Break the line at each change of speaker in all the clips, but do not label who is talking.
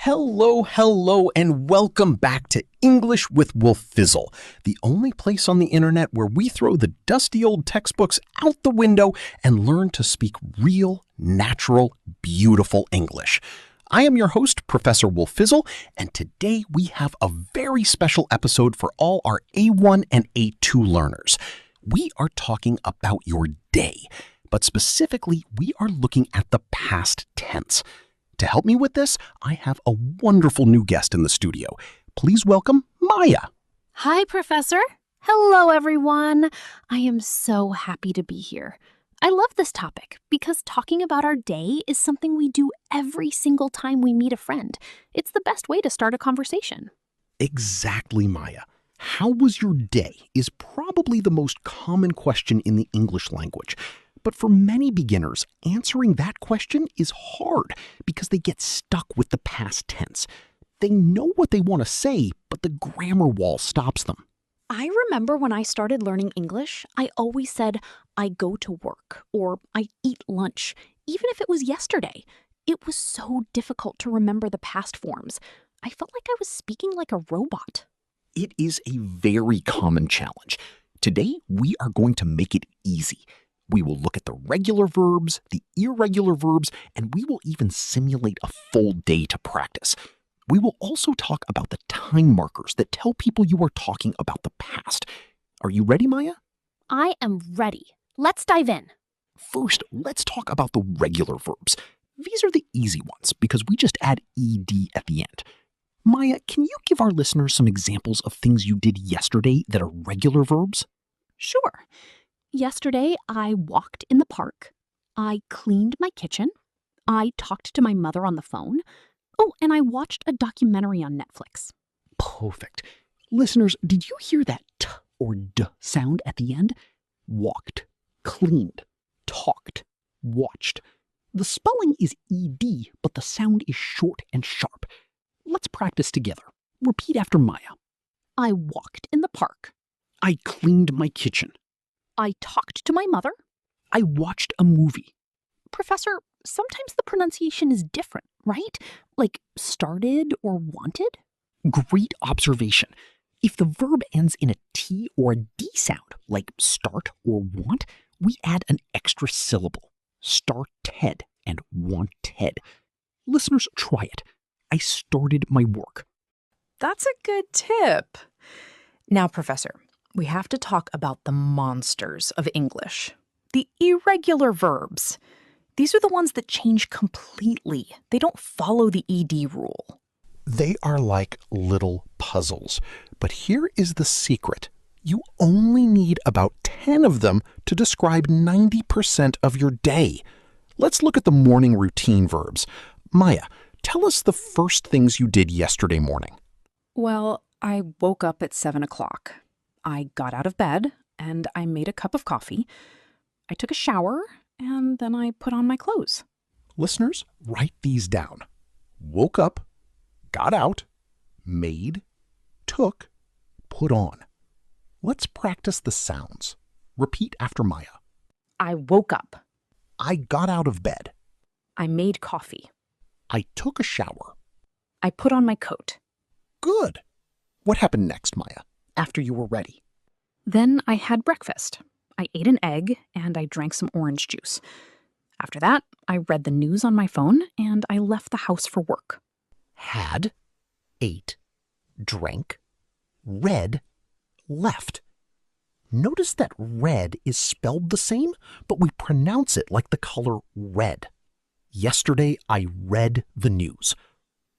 Hello, and welcome back to English with Wolfizzle, the only place on the internet where we throw the dusty old textbooks out the window and learn to speak real, natural, beautiful English. I am your host, Professor Wolfizzle, and today we have a very special episode for all our A1 and A2 learners. We are talking about your day, but specifically, we are looking at the past tense. To help me with this, I have a wonderful new guest in the studio. Please welcome Maya.
Hi, Professor. Hello, everyone. I am so happy to be here. I love this topic because talking about our day is something we do every single time we meet a friend. It's the best way to start a conversation.
Exactly, Maya. How was your day is probably the most common question in the English language. But for many beginners, answering that question is hard because they get stuck with the past tense. They know what they want to say, but the grammar wall stops them.
I remember when I started learning English, I always said, I go to work or I eat lunch, even if it was yesterday. It was so difficult to remember the past forms. I felt like I was speaking like a robot.
It is a very common challenge. Today, we are going to make it easy. We will look at the regular verbs, the irregular verbs, and we will even simulate a full day to practice. We will also talk about the time markers that tell people you are talking about the past. Are you ready, Maya?
I am ready. Let's dive in.
First, let's talk about the regular verbs. These are the easy ones because we just add ed at the end. Maya, can you give our listeners some examples of things you did yesterday that are regular verbs?
Sure. Yesterday, I walked in the park. I cleaned my kitchen. I talked to my mother on the phone. Oh, and I watched a documentary on Netflix.
Perfect. Listeners, did you hear that t or d sound at the end? Walked, cleaned, talked, watched. The spelling is ed, but the sound is short and sharp. Let's practice together. Repeat after Maya.
I walked in the park.
I cleaned my kitchen.
I talked to my mother.
I watched a movie.
Professor, sometimes the pronunciation is different, right? Like started or wanted?
Great observation. If the verb ends in a T or a D sound, like start or want, we add an extra syllable. Started and wanted. Listeners, try it. I started my work.
That's a good tip. Now, Professor, we have to talk about the monsters of English, the irregular verbs. These are the ones that change completely. They don't follow the ED rule.
They are like little puzzles. But here is the secret. You only need about 10 of them to describe 90% of your day. Let's look at the morning routine verbs. Maya, tell us the first things you did yesterday morning.
Well, I woke up at 7 o'clock. I got out of bed and I made a cup of coffee. I took a shower and then I put on my clothes.
Listeners, write these down. Woke up, got out, made, took, put on. Let's practice the sounds. Repeat after Maya.
I woke up.
I got out of bed.
I made coffee.
I took a shower.
I put on my coat.
Good. What happened next, Maya, after you were ready?
Then I had breakfast. I ate an egg and I drank some orange juice. After that, I read the news on my phone and I left the house for work.
Had, ate, drank, read, left. Notice that red is spelled the same, but we pronounce it like the color red. Yesterday, I read the news.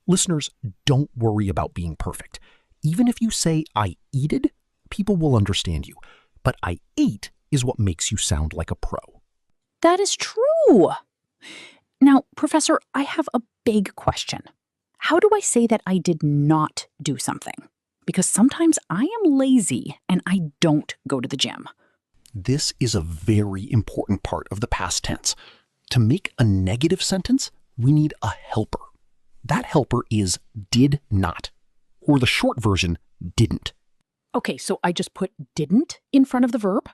Listeners, don't worry about being perfect. Even if you say I eated, people will understand you. But I ate is what makes you sound like a pro.
That is true. Now, Professor, I have a big question. How do I say that I did not do something? Because sometimes I am lazy and I don't go to the gym.
This is a very important part of the past tense. To make a negative sentence, we need a helper. That helper is did not, or the short version, didn't.
Okay, so I just put didn't in front of the verb?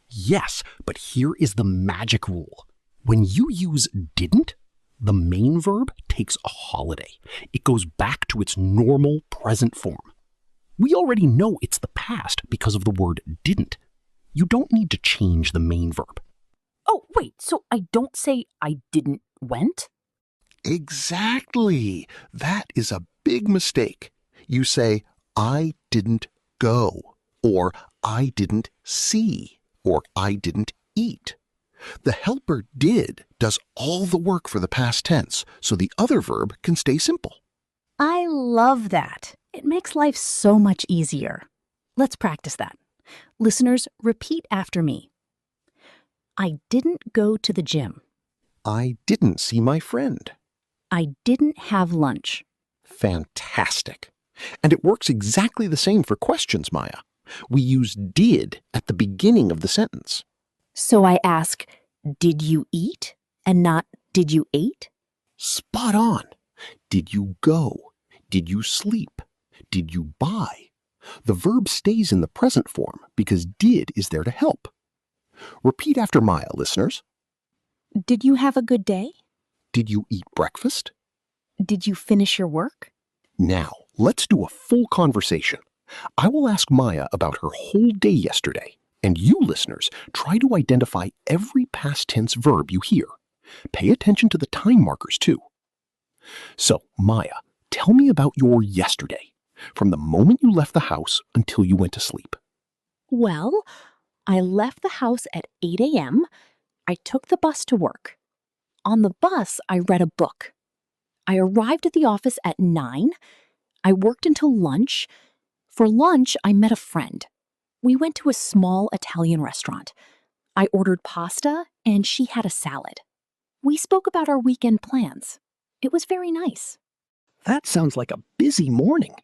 Yes, but here is the magic rule. When you use didn't, the main verb takes a holiday. It goes back to its normal present form. We already know it's the past because of the word didn't. You don't need to change the main verb.
Oh, wait, so I don't say I didn't went?
Exactly. That is a big mistake. You say, I didn't go, or I didn't see, or I didn't eat. The helper did does all the work for the past tense, so the other verb can stay simple.
I love that. It makes life so much easier. Let's practice that. Listeners, repeat after me. I didn't go to the gym.
I didn't see my friend.
I didn't have lunch.
Fantastic. And it works exactly the same for questions, Maya. We use did at the beginning of the sentence.
So I ask, did you eat? And not, did you ate?
Spot on. Did you go? Did you sleep? Did you buy? The verb stays in the present form because did is there to help. Repeat after Maya, listeners.
Did you have a good day?
Did you eat breakfast?
Did you finish your work?
Now, let's do a full conversation. I will ask Maya about her whole day yesterday, and you, listeners, try to identify every past tense verb you hear. Pay attention to the time markers, too. So, Maya, tell me about your yesterday, from the moment you left the house until you went to sleep.
Well, I left the house at 8 a.m. I took the bus to work. On the bus, I read a book. I arrived at the office at 9. I worked until lunch. For lunch, I met a friend. We went to a small Italian restaurant. I ordered pasta, and she had a salad. We spoke about our weekend plans. It was very nice.
That sounds like a busy morning.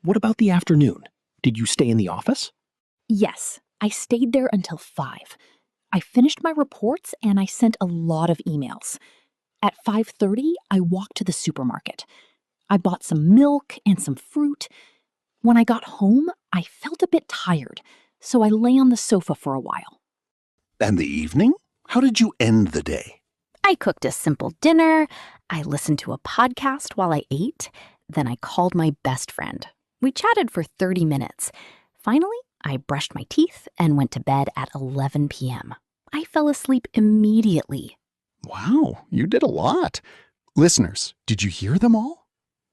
What about the afternoon? Did you stay in the office?
Yes, I stayed there until 5. I finished my reports and I sent a lot of emails. At 5:30, I walked to the supermarket. I bought some milk and some fruit. When I got home, I felt a bit tired, so I lay on the sofa for a while.
And the evening? How did you end the day?
I cooked a simple dinner. I listened to a podcast while I ate. Then I called my best friend. We chatted for 30 minutes. Finally, I brushed my teeth and went to bed at 11 p.m. I fell asleep immediately.
Wow, you did a lot. Listeners, did you hear them all?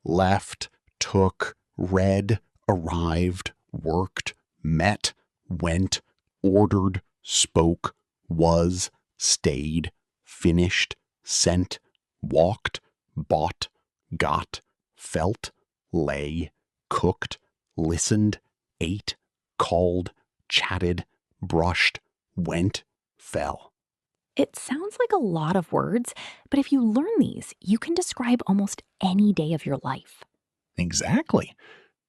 Left, took, read, arrived, worked, met, went, ordered, spoke, was, stayed, finished, sent, walked, bought, got, felt, lay, cooked, listened, ate, called, chatted, brushed, went, fell.
It sounds like a lot of words, but if you learn these, you can describe almost any day of your life.
Exactly.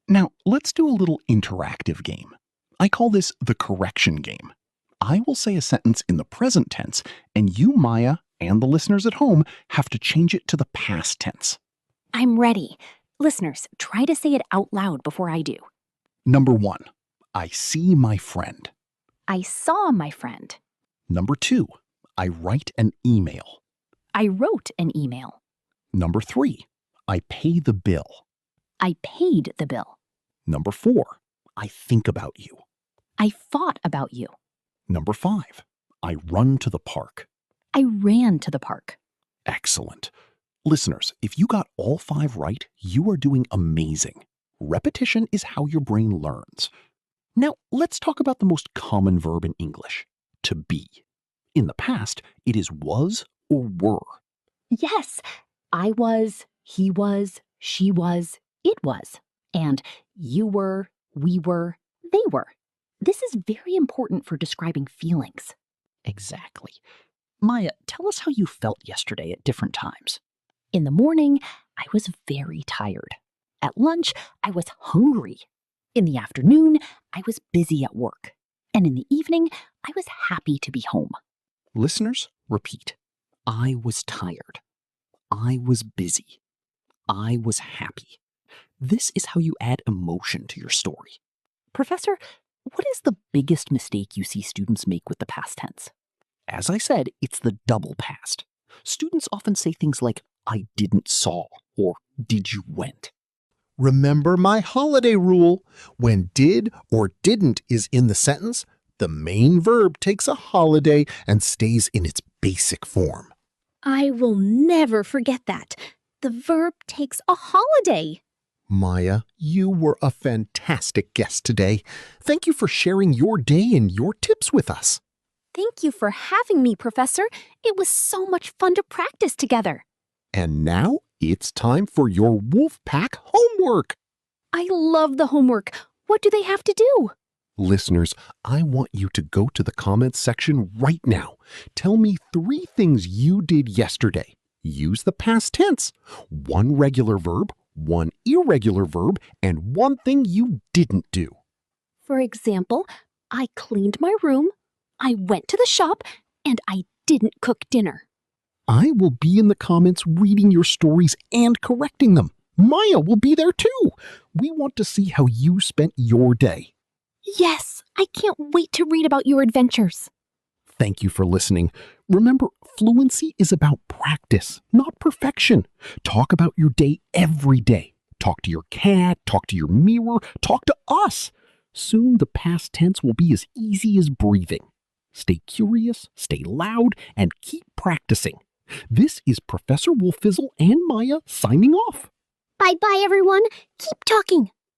Now, let's do a little interactive game. I call this the correction game. I will say a sentence in the present tense, and you, Maya, and the listeners at home have to change it to the past tense.
I'm ready. Listeners, try to say it out loud before I do.
Number 1, I see my friend.
I saw my friend.
Number 2, I write an email.
I wrote an email.
Number 3, I pay the bill.
I paid the bill.
Number 4, I think about you.
I thought about you.
Number 5, I run to the park.
I ran to the park.
Excellent. Listeners, if you got all 5 right, you are doing amazing. Repetition is how your brain learns. Now, let's talk about the most common verb in English, to be. In the past, it is was or were.
Yes, I was, he was, she was, it was. And you were, we were, they were. This is very important for describing feelings.
Exactly. Maya, tell us how you felt yesterday at different times.
In the morning, I was very tired. At lunch, I was hungry. In the afternoon, I was busy at work. And in the evening, I was happy to be home.
Listeners, repeat. I was tired. I was busy. I was happy. This is how you add emotion to your story.
Professor, what is the biggest mistake you see students make with the past tense?
As I said, it's the double past. Students often say things like
I didn't saw, or did you went.
Remember my holiday rule. When did or didn't is in the sentence, the main verb takes a holiday and stays in its basic form.
I will never forget that. The verb takes a holiday.
Maya, you were a fantastic guest today. Thank you for sharing your day and your tips with us.
Thank you for having me, Professor. It was so much fun to practice together.
And now it's time for your Wolfpack homework.
I love the homework. What do they have to do?
Listeners, I want you to go to the comments section right now. Tell me 3 things you did yesterday. Use the past tense. 1 regular verb, 1 irregular verb, and 1 thing you didn't do.
For example, I cleaned my room, I went to the shop, and I didn't cook dinner.
I will be in the comments reading your stories and correcting them. Maya will be there too. We want to see how you spent your day.
Yes, I can't wait to read about your adventures.
Thank you for listening. Remember, fluency is about practice, not perfection. Talk about your day every day. Talk to your cat, talk to your mirror, talk to us. Soon the past tense will be as easy as breathing. Stay curious, stay loud, and keep practicing. This is Professor Wolfizzle and Maya signing off.
Bye-bye, everyone. Keep talking.